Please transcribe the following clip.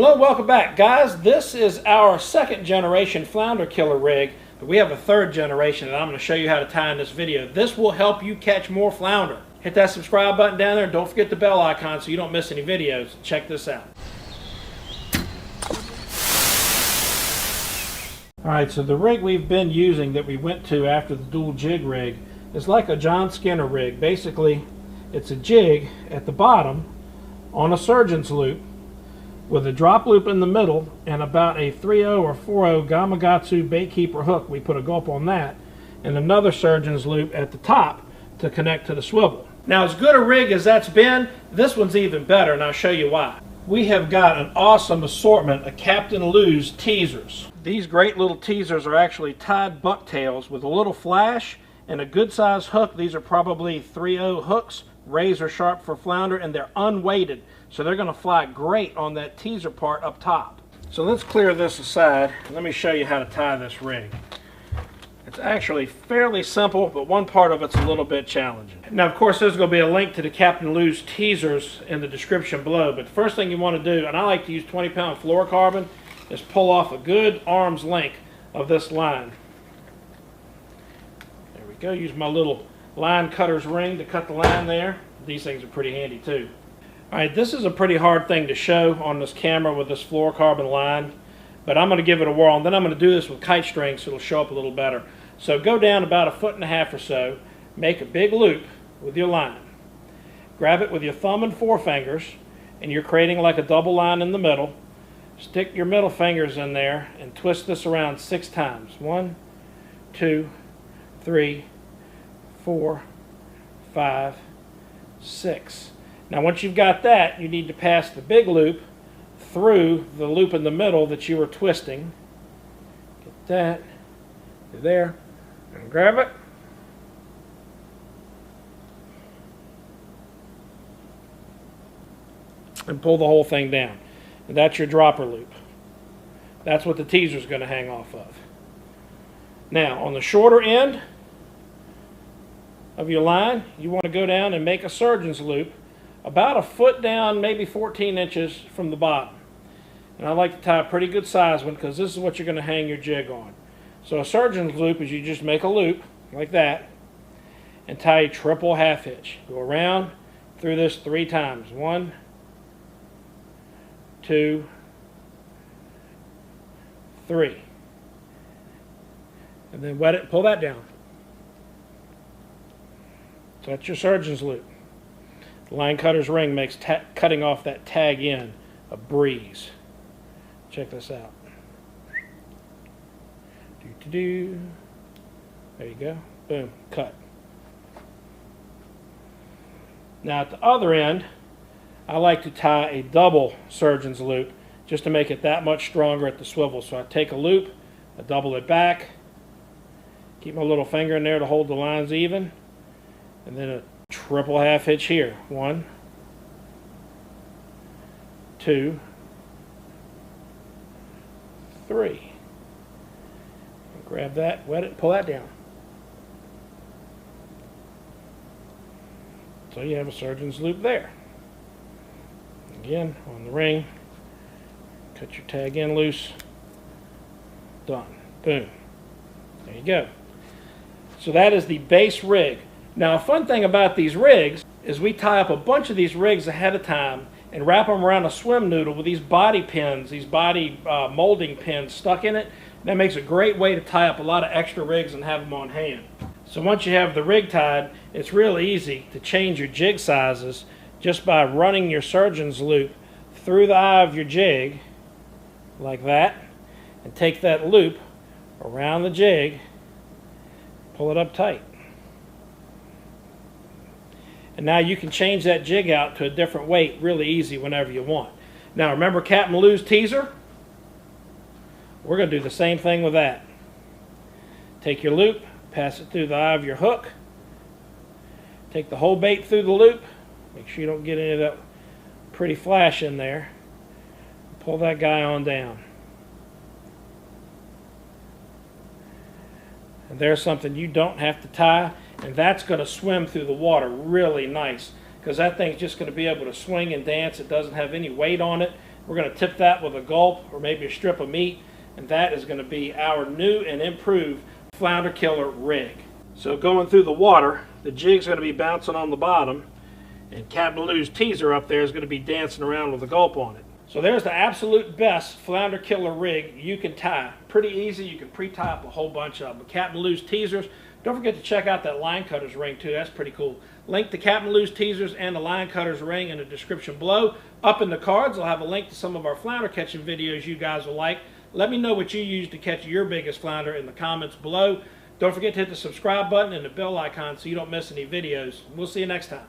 Hello, welcome back, guys. This is our second generation flounder killer rig, but we have a third generation that I'm going to show you how to tie in this video. This will help you catch more flounder. Hit that subscribe button down there. Don't forget the bell icon so you don't miss any videos. Check this out. Alright, so the rig we've been using that we went to after the dual jig rig is like a John Skinner rig. Basically, it's a jig at the bottom on a surgeon's loop with a drop loop in the middle and about a 3/0 or 4/0 Gamakatsu baitkeeper hook. We put a gulp on that, and another surgeon's loop at the top to connect to the swivel. Now, as good a rig as that's been, this one's even better, and I'll show you why. We have got an awesome assortment of Captain Lou's teasers. These great little teasers are actually tied bucktails with a little flash and a good size hook. These are probably 3/0 hooks, razor sharp for flounder, and they're unweighted, so they're going to fly great on that teaser part up top. So let's clear this aside. Let me show you how to tie this rig. It's actually fairly simple, but one part of it's a little bit challenging. Now, of course, there's going to be a link to the Captain Lou's teasers in the description below, but the first thing you want to do, and I like to use 20-pound fluorocarbon, is pull off a good arm's length of this line. There we go. Use my little line cutter's ring to cut the line there. These things are pretty handy too. Alright, this is a pretty hard thing to show on this camera with this fluorocarbon line, but I'm going to give it a whirl, and then I'm going to do this with kite string so it'll show up a little better. So go down about 1.5 feet or so, make a big loop with your line. Grab it with your thumb and forefingers, and you're creating like a double line in the middle. Stick your middle fingers in there and twist this around 6 times. 1, 2, 3, 4, 5, 6. Now once you've got that, you need to pass the big loop through the loop in the middle that you were twisting. Get that, there, and grab it. And pull the whole thing down. And that's your dropper loop. That's what the teaser is going to hang off of. Now on the shorter end of your line, you want to go down and make a surgeon's loop about 1 foot down, maybe 14 inches from the bottom. And I like to tie a pretty good size one because this is what you're going to hang your jig on. So a surgeon's loop is you just make a loop like that and tie a triple half hitch. Go around through this 3 times. 1, 2, 3. And then wet it and pull that down. So that's your surgeon's loop. The line cutter's ring makes cutting off that tag end a breeze. Check this out. Do-do-do. There you go. Boom. Cut. Now at the other end, I like to tie a double surgeon's loop just to make it that much stronger at the swivel. So I take a loop, I double it back, keep my little finger in there to hold the lines even, and then a triple half hitch here. 1, 2, 3. And grab that, wet it, pull that down. So you have a surgeon's loop there. Again, on the ring, cut your tag end loose. Done. Boom. There you go. So that is the base rig. Now, a fun thing about these rigs is we tie up a bunch of these rigs ahead of time and wrap them around a swim noodle with these body pins, these body molding pins stuck in it. That makes a great way to tie up a lot of extra rigs and have them on hand. So once you have the rig tied, it's really easy to change your jig sizes just by running your surgeon's loop through the eye of your jig like that, and take that loop around the jig, pull it up tight. And now you can change that jig out to a different weight really easy whenever you want. Now remember Captain Lou's teaser? We're going to do the same thing with that. Take your loop, pass it through the eye of your hook, take the whole bait through the loop, make sure you don't get any of that pretty flash in there, pull that guy on down. And there's something you don't have to tie, and that's going to swim through the water really nice because that thing's just going to be able to swing and dance. It doesn't have any weight on it. We're going to tip that with a gulp or maybe a strip of meat, and that is going to be our new and improved Flounder Killer rig. So going through the water, the jig's going to be bouncing on the bottom, and Captain Lou's teaser up there is going to be dancing around with a gulp on it. So there's the absolute best Flounder Killer rig you can tie. Pretty easy. You can pre-tie up a whole bunch of them. Captain Lou's teasers. Don't forget to check out that line cutters ring too. That's pretty cool. Link to Captain Lou's teasers and the line cutters ring in the description below. Up in the cards, I'll have a link to some of our flounder catching videos you guys will like. Let me know what you use to catch your biggest flounder in the comments below. Don't forget to hit the subscribe button and the bell icon so you don't miss any videos. We'll see you next time.